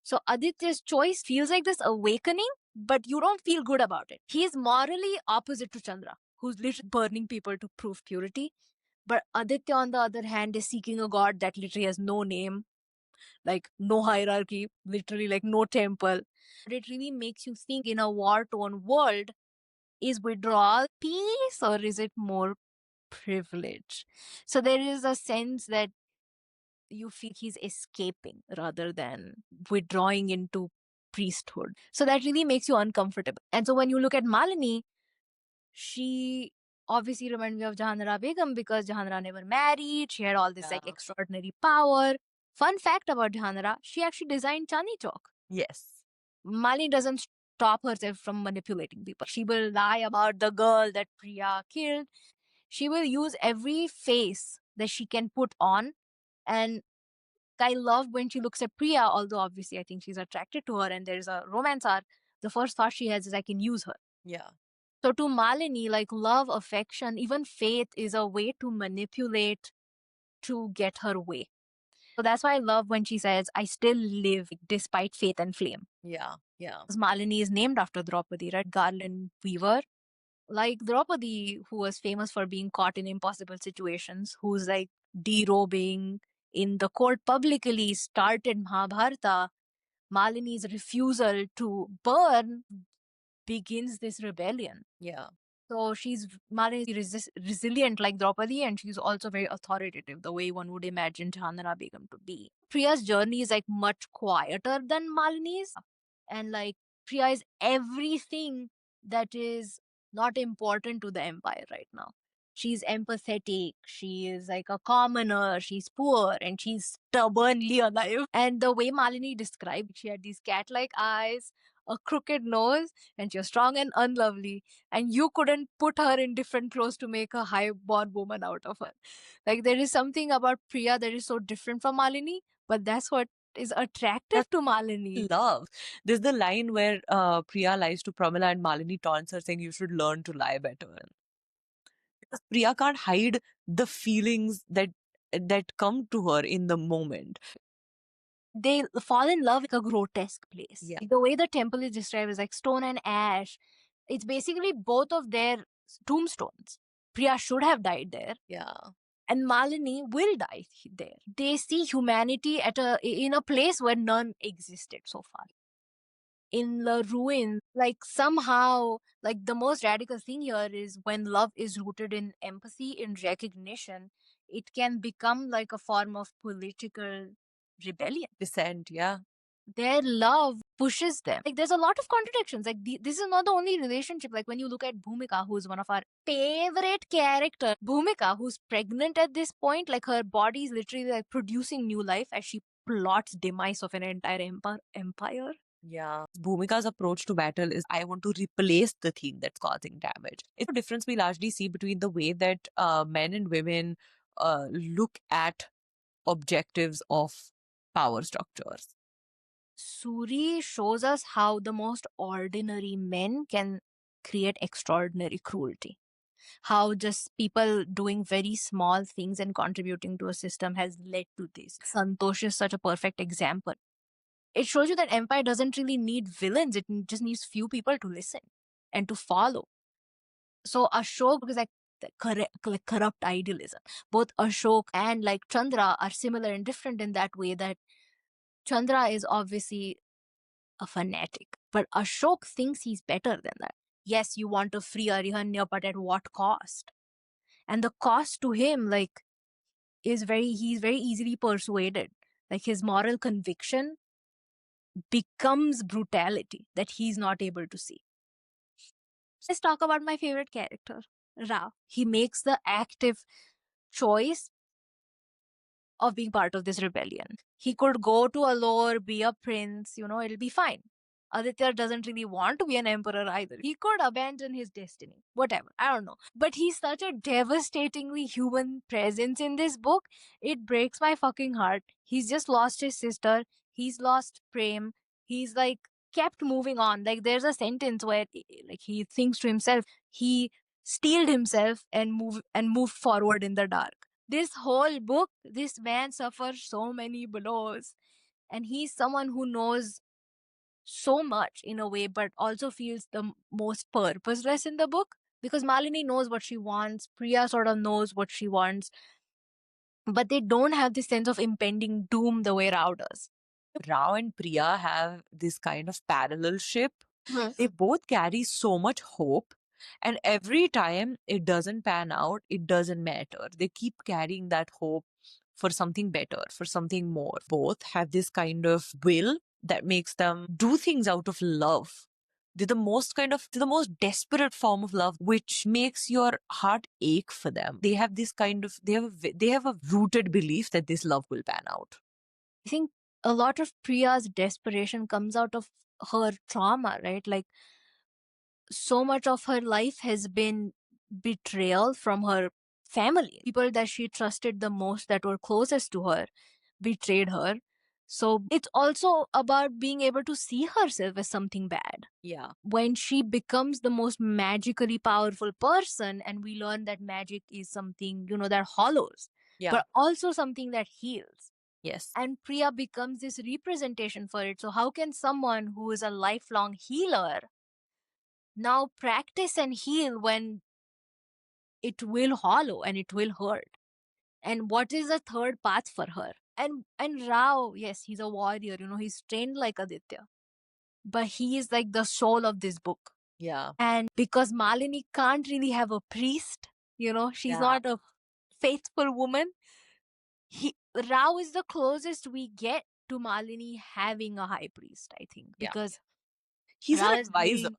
So Aditya's choice feels like this awakening, but you don't feel good about it. He is morally opposite to Chandra, who's literally burning people to prove purity. But Aditya, on the other hand, is seeking a god that literally has no name, like no hierarchy, literally like no temple. It really makes you think, in a war-torn world, is withdrawal peace or is it more privilege? So there is a sense that you feel he's escaping rather than withdrawing into priesthood. So that really makes you uncomfortable. And so when you look at Malini, she obviously reminds me of Jahanara Begum because Jahanara never married. She had all this like Yeah. extraordinary power. Fun fact about Jahanara, she actually designed Chandni Chowk. Yes. Malini doesn't stop herself from manipulating people. She will lie about the girl that Priya killed. She will use every face that she can put on. And I love when she looks at Priya, although obviously I think she's attracted to her and there's a romance arc. The first thought she has is, I can use her. Yeah. So to Malini, like love, affection, even faith is a way to manipulate to get her way. So that's why I love when she says, I still live despite faith and flame. Yeah. Yeah. Because Malini is named after Draupadi, right? Garland weaver. Like Draupadi, who was famous for being caught in impossible situations, who's like derobing in the court publicly, started Mahabharata. Malini's refusal to burn begins this rebellion. Yeah. So Malini is resilient like Draupadi, and she's also very authoritative, the way one would imagine Jahanara Begum to be. Priya's journey is like much quieter than Malini's, and like Priya is everything that is not important to the empire right now. She's empathetic, she is like a commoner, she's poor, and she's stubbornly alive. And the way Malini described, she had these cat-like eyes, a crooked nose, and she was strong and unlovely, and you couldn't put her in different clothes to make a high-born woman out of her. Like there is something about Priya that is so different from Malini, but that's what is attractive to Malini. Love. There's the line where Priya lies to Pramila and Malini taunts her saying you should learn to lie better. Because Priya can't hide the feelings that come to her in the moment. They fall in love like a grotesque place. Yeah. The way the temple is described is like stone and ash. It's basically both of their tombstones. Priya should have died there. Yeah. And Malini will die there. They see humanity in a place where none existed so far. In the ruins, like somehow, like the most radical thing here is when love is rooted in empathy, in recognition, it can become like a form of political rebellion. Dissent, yeah. Their love pushes them. Like there's a lot of contradictions. Like this is not the only relationship. Like when you look at Bhumika, who's one of our favorite characters, Bhumika, who's pregnant at this point, like her body is literally like producing new life as she plots demise of an entire empire. Yeah. Bhumika's approach to battle is I want to replace the thing that's causing damage. It's a difference we largely see between the way that men and women look at objectives of power structures. Suri shows us how the most ordinary men can create extraordinary cruelty. How just people doing very small things and contributing to a system has led to this. Santosh is such a perfect example. It shows you that empire doesn't really need villains, it just needs few people to listen and to follow. So Ashok is like corrupt idealism. Both Ashok and like Chandra are similar and different in that way that Chandra is obviously a fanatic, but Ashok thinks he's better than that. Yes, you want to free Arihanya, but at what cost? And the cost to him, like, he's very easily persuaded. Like his moral conviction becomes brutality that he's not able to see. Let's talk about my favorite character. Rao. He makes the active choice of being part of this rebellion. He could go to Alor, be a prince, it'll be fine. Aditya doesn't really want to be an emperor either. He could abandon his destiny. Whatever. I don't know. But he's such a devastatingly human presence in this book. It breaks my fucking heart. He's just lost his sister. He's lost Prem. He's like kept moving on. Like there's a sentence where like he thinks to himself, he steeled himself and moved forward in the dark. This whole book, this man suffers so many blows. And he's someone who knows so much in a way, but also feels the most purposeless in the book. Because Malini knows what she wants, Priya sort of knows what she wants, but they don't have this sense of impending doom the way Rao does. Rao and Priya have this kind of parallel ship. Yes. They both carry so much hope. And every time it doesn't pan out, it doesn't matter. They keep carrying that hope for something better, for something more. Both have this kind of will that makes them do things out of love. They're the most desperate form of love, which makes your heart ache for them. They have this kind of, they have a rooted belief that this love will pan out. I think a lot of Priya's desperation comes out of her trauma, right? Like so much of her life has been betrayal from her family. People that she trusted the most, that were closest to her, betrayed her. So it's also about being able to see herself as something bad. Yeah. When she becomes the most magically powerful person, and we learn that magic is something, that hollows, Yeah. but also something that heals. Yes. And Priya becomes this representation for it. So, how can someone who is a lifelong healer now practice and heal when it will hollow and it will hurt? And what is the third path for her? And Rao, yes, he's a warrior, he's trained like Aditya, but he is like the soul of this book. Yeah. And because Malini can't really have a priest, she's Yeah. not a faithful woman, Rao is the closest we get to Malini having a high priest, I think. Yeah. Because He's Rao her is advisor.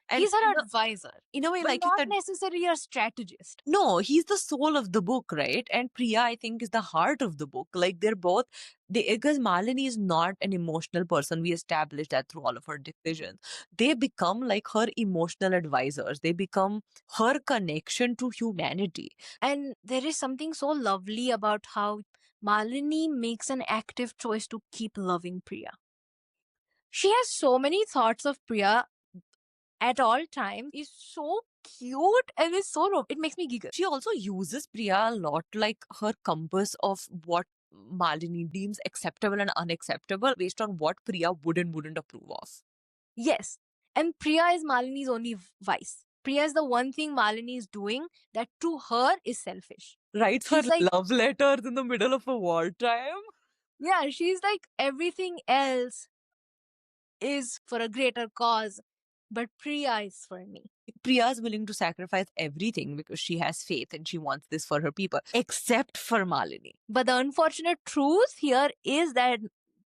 And he's her advisor. in a way, But like not necessarily a strategist. no, he's the soul of the book, right? And Priya, I think, is the heart of the book. Like they're both, because Malini is not an emotional person. We established that through all of her decisions. They become like her emotional advisors. They become her connection to humanity. And there is something so lovely about how Malini makes an active choice to keep loving Priya. She has so many thoughts of Priya at all times. Is so cute and is so it makes me giggle. She also uses Priya a lot like her compass of what Malini deems acceptable and unacceptable based on what Priya would and wouldn't approve of. Yes. And Priya is Malini's only vice. Priya is the one thing Malini is doing that to her is selfish. Writes her She's like- love letters in the middle of a wartime. Yeah, she's like everything else is for a greater cause, but Priya is for me. Priya is willing to sacrifice everything because she has faith and she wants this for her people, except for Malini. But the unfortunate truth here is that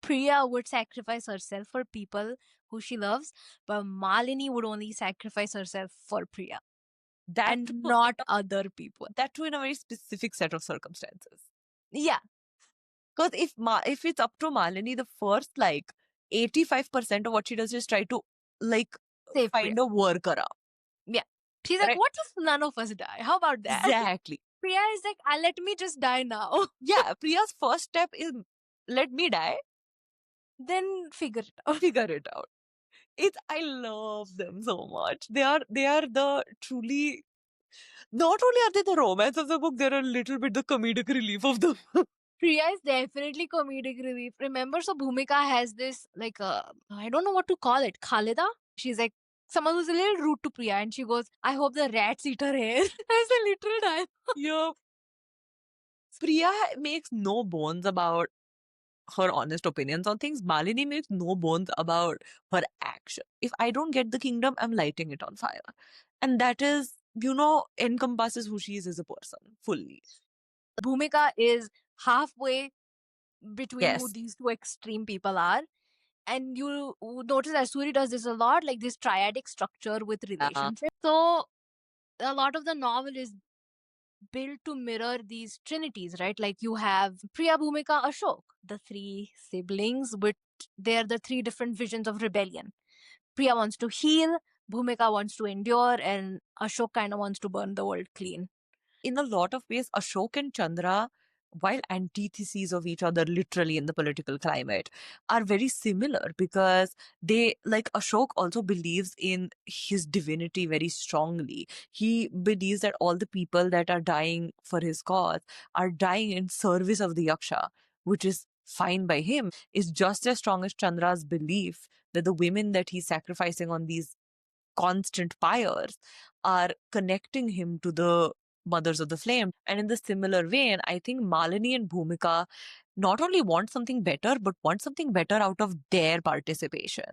Priya would sacrifice herself for people who she loves, but Malini would only sacrifice herself for Priya That and too, not other people. that too in a very specific set of circumstances. Yeah. Because if it's up to Malini, the first like 85% of what she does is try to like Save find a workaround. She's like, Right. what if none of us die? How about that? Exactly. Priya is like, let me just die now. Yeah, Priya's first step is let me die, Then figure it out. figure it out. I love them so much. They are the truly, not only are they the romance of the book, they're a little bit the comedic relief of the book. Priya is definitely comedic relief. Remember, so Bhumika has this, like, I don't know what to call it, Khalida? She's like, someone who's a little rude to Priya, and she goes, I hope the rats eat her hair. That's a literal dialogue. Yeah. Priya makes no bones about her honest opinions on things. Malini makes no bones about her action. If I don't get the kingdom, I'm lighting it on fire. And that is, encompasses who she is as a person fully. Bhumika is halfway between who Yes. these two extreme people are. And you notice that Suri does this a lot, like this triadic structure with relationships. So a lot of the novel is built to mirror these trinities, right? Like you have Priya, Bhumika, Ashok, the three siblings, but they're the three different visions of rebellion. Priya wants to heal, Bhumika wants to endure, and Ashok kind of wants to burn the world clean. In a lot of ways, Ashok and Chandra, while antitheses of each other, literally in the political climate, are very similar because they, like Ashok, also believes in his divinity very strongly. He believes that all the people that are dying for his cause are dying in service of the Yaksha, which is fine by him, is just as strong as Chandra's belief that the women that he's sacrificing on these constant pyres are connecting him to the mothers of the flame. And in the similar vein, I think Malini and Bhumika not only want something better, but want something better out of their participation.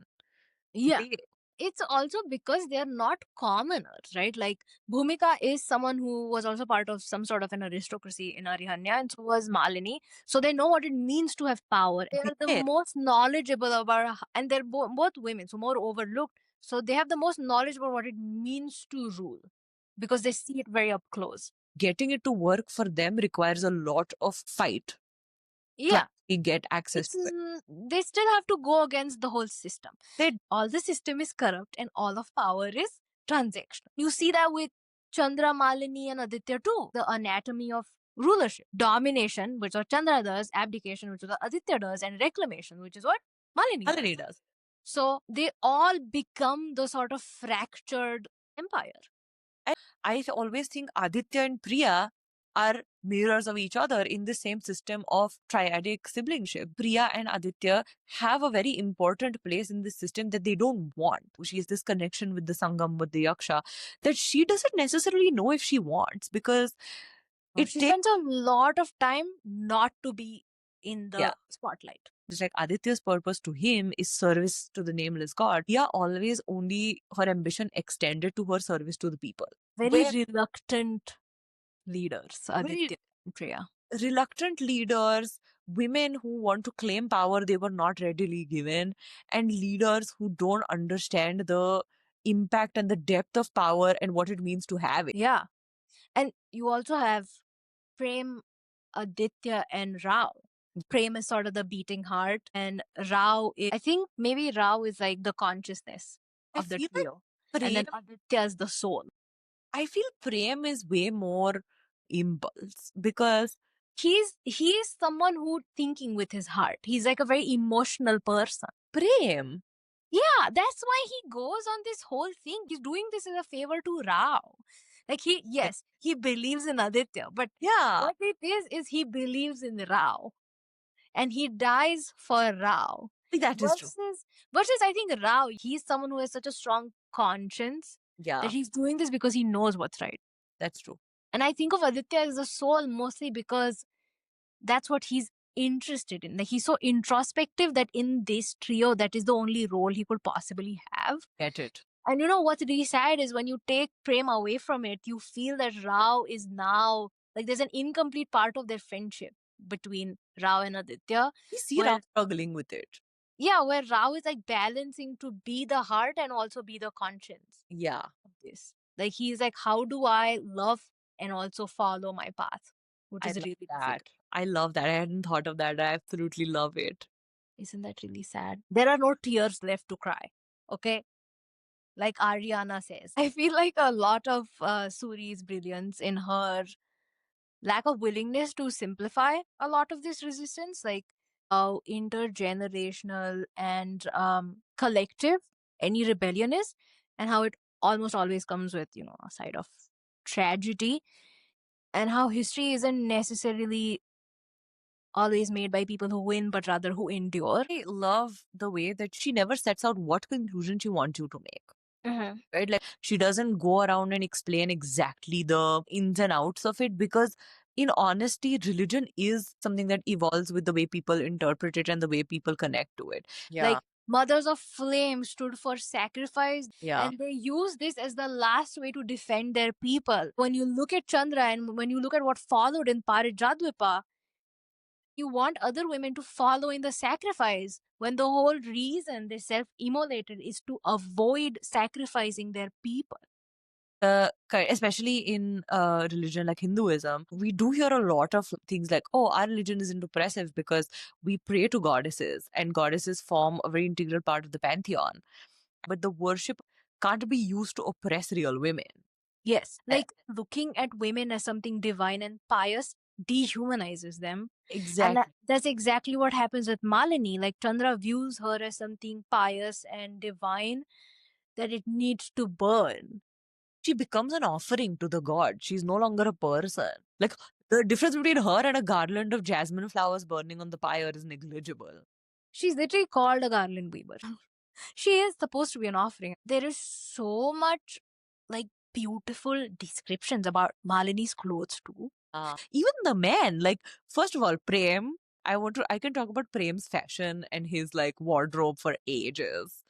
Yeah. They- It's also because they're not commoners, right? Like Bhumika is someone who was also part of some sort of an aristocracy in Arihanya, and so was Malini. So they know what it means to have power. They are the Yeah. most knowledgeable about, and they're both women, so more overlooked. So they have the most knowledge about what it means to rule because they see it very up close. Getting it to work for them requires a lot of fight to Yeah. actually get access It's, to it. they still have to go against the whole system. They- All the system is corrupt and all of power is transactional. You see that with Chandra, Malini, and Aditya too. The anatomy of rulership, domination, which is what Chandra does, abdication, which is what Aditya does, and reclamation, which is what Malini does. So they all become the sort of fractured empire. I always think Aditya and Priya are mirrors of each other in the same system of triadic siblingship. Priya and Aditya have a very important place in this system that they don't want. She has this connection with the Sangam, with the Yaksha, that she doesn't necessarily know if she wants because She spends a lot of time not to be in the spotlight. Just like Aditya's purpose to him is service to the nameless god. Priya always only her ambition extended to her service to the people. Very reluctant leaders, Aditya and Priya. Reluctant leaders, women who want to claim power they were not readily given, and leaders who don't understand the impact and the depth of power and what it means to have it. Yeah. And you also have Prem, Aditya, and Rao. Prem is sort of the beating heart, and Rao is, I think maybe Rao is like the consciousness of the trio. And then Aditya is the soul. I feel Prem is way more impulse because he is someone who thinking with his heart. He's like a very emotional person. Prem. Yeah, that's why he goes on this whole thing. He's doing this as a favor to Rao. Like he believes in Aditya, but what it is he believes in Rao. And he dies for Rao. That is true. Versus I think Rao, he's someone who has such a strong conscience that he's doing this because he knows what's right. That's true. And I think of Aditya as a soul mostly because that's what he's interested in. Like he's so introspective that in this trio, that is the only role he could possibly have. Get it. And you know what's really sad is when you take Prem away from it, you feel that Rao is now like there's an incomplete part of their friendship between Rao and Aditya. You see Rao struggling with it. Yeah, where Rao is like balancing to be the heart and also be the conscience. Yeah. Of this. Like he's like, how do I love and also follow my path? Which is really that. I love that. I hadn't thought of that. I absolutely love it. Isn't that really sad? There are no tears left to cry. Okay? Like Ariana says. I feel like a lot of Suri's brilliance in her lack of willingness to simplify a lot of this resistance, like how intergenerational and collective any rebellion is, and how it almost always comes with, a side of tragedy, and how history isn't necessarily always made by people who win, but rather who endure. I love the way that she never sets out what conclusion she wants you to make. Right? Like she doesn't go around and explain exactly the ins and outs of it because in honesty, religion is something that evolves with the way people interpret it and the way people connect to it. Like Mothers of Flame stood for sacrifice, Yeah. and they use this as the last way to defend their people. When you look at Chandra and when you look at what followed in Parijadvipa, you want other women to follow in the sacrifice when the whole reason they self-immolated is to avoid sacrificing their people. Especially in religion like Hinduism, we do hear a lot of things like, oh, our religion isn't oppressive because we pray to goddesses and goddesses form a very integral part of the pantheon. But the worship can't be used to oppress real women. Yes, like looking at women as something divine and pious dehumanizes them. And Exactly. that's exactly what happens with Malini. Like Chandra views her as something pious and divine that it needs to burn. She becomes an offering to the god. She's no longer a person. Like the difference between her and a garland of jasmine flowers burning on the pyre is negligible. She's literally called a garland weaver. She is supposed to be an offering. There is so much like beautiful descriptions about Malini's clothes too. Even the men, like, first of all, Prem, I can talk about Prem's fashion and his like wardrobe for ages.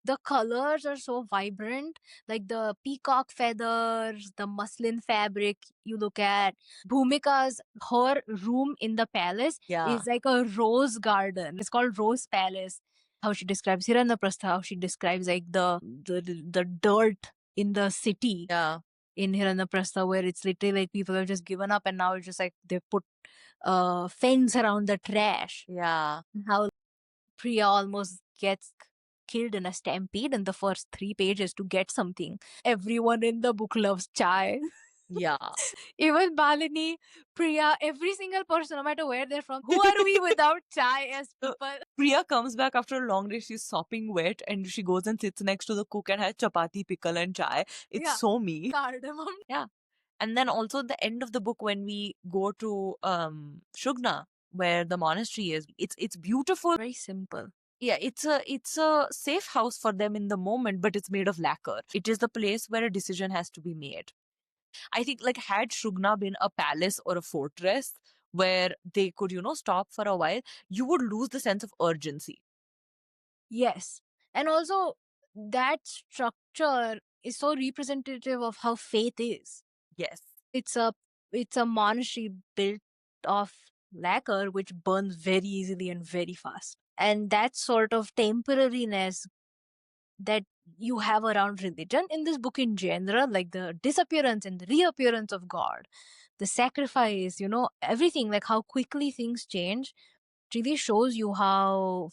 The colors are so vibrant, like the peacock feathers, the muslin fabric. You look at Bhumika's, her room in the palace is like a rose garden. It's called Rose Palace. How she describes Hiranyaprastha, how she describes like the dirt in the city in Hiranyaprastha, where it's literally like people have just given up and now it's just like they put a fence around the trash. Yeah. How Priya almost gets killed in a stampede in the first 3 pages to get something. Everyone in the book loves chai. Yeah. Even Balini, Priya, every single person, no matter where they're from, who are we without chai as people? Priya comes back after a long day. She's sopping wet and she goes and sits next to the cook and has chapati, pickle, and chai. It's so me. Cardamom. Yeah. And then also at the end of the book, when we go to Shugna, where the monastery is, it's beautiful. Very simple. Yeah, it's a safe house for them in the moment, but it's made of lacquer. It is the place where a decision has to be made. I think like had Shugna been a palace or a fortress where they could, stop for a while, you would lose the sense of urgency. Yes. And also that structure is so representative of how faith is. Yes. It's a monastery built of lacquer which burns very easily and very fast. And that sort of temporariness that you have around religion in this book in general, like the disappearance and the reappearance of God, the sacrifice, everything, like how quickly things change, really shows you how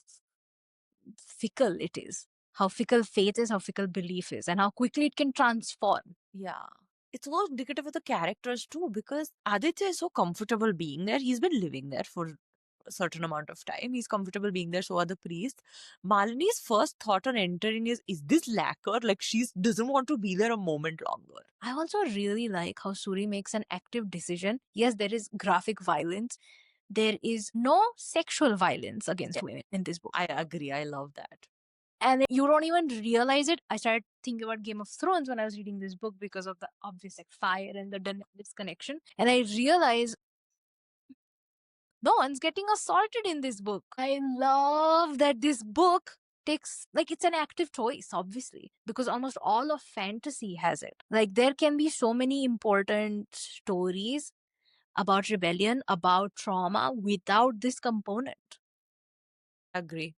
fickle it is, how fickle faith is, how fickle belief is, and how quickly it can transform. Yeah. It's also indicative of the characters too, because Aditya is so comfortable being there. He's been living there for a certain amount of time. He's comfortable being there, so are the priests. Malini's first thought on entering is this lacquer? Like she doesn't want to be there a moment longer. I also really like how Suri makes an active decision. Yes, there is graphic violence. There is no sexual violence against women in this book. I agree. I love that. And you don't even realize it. I started thinking about Game of Thrones when I was reading this book because of the obvious like fire and the Daenerys connection. And I realized no one's getting assaulted in this book. I love that this book takes like it's an active choice, obviously, because almost all of fantasy has it. Like there can be so many important stories about rebellion, about trauma without this component. Agree.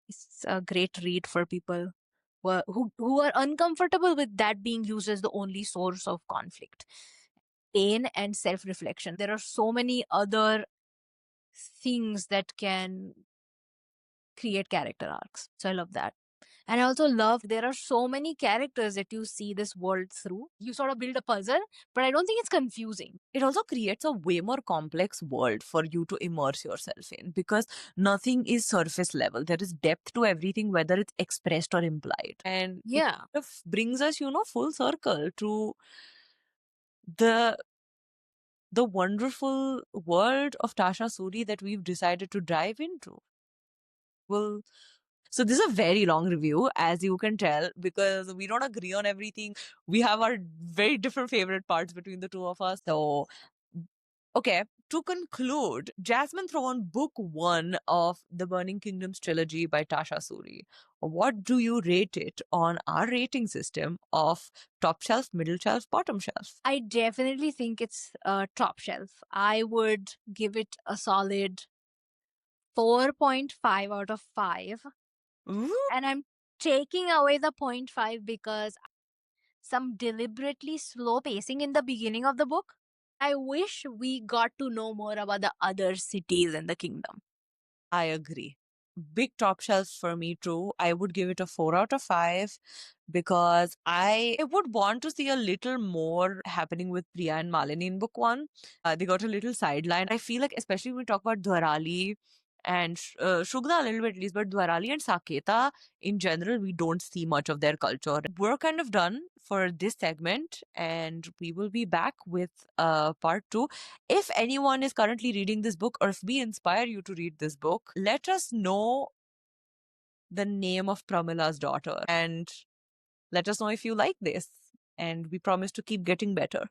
It's a great read for people who are uncomfortable with that being used as the only source of conflict, pain, and self-reflection. There are so many other things that can create character arcs. So I love that. And I also love there are so many characters that you see this world through. You sort of build a puzzle, but I don't think it's confusing. It also creates a way more complex world for you to immerse yourself in because nothing is surface level. There is depth to everything, whether it's expressed or implied. And it kind of brings us, full circle to the wonderful world of Tasha Suri that we've decided to dive into. Well, so this is a very long review, as you can tell, because we don't agree on everything. We have our very different favorite parts between the two of us. So, okay, to conclude, Jasmine Throne, book 1 of the Burning Kingdoms trilogy by Tasha Suri. What do you rate it on our rating system of top shelf, middle shelf, bottom shelf? I definitely think it's top shelf. I would give it a solid 4.5 out of 5. Ooh. And I'm taking away the 0.5 because some deliberately slow pacing in the beginning of the book. I wish we got to know more about the other cities in the kingdom. I agree. Big top shelf for me too. I would give it a 4 out of 5 because I would want to see a little more happening with Priya and Malini in book one. They got a little sideline. I feel like, especially when we talk about Dwarali and Shugna a little bit at least, but Dwarali and Saketa in general, we don't see much of their culture. We're kind of done for this segment, and we will be back with part two. If anyone is currently reading this book, or if we inspire you to read this book, let us know the name of Pramila's daughter and let us know if you like this. And we promise to keep getting better.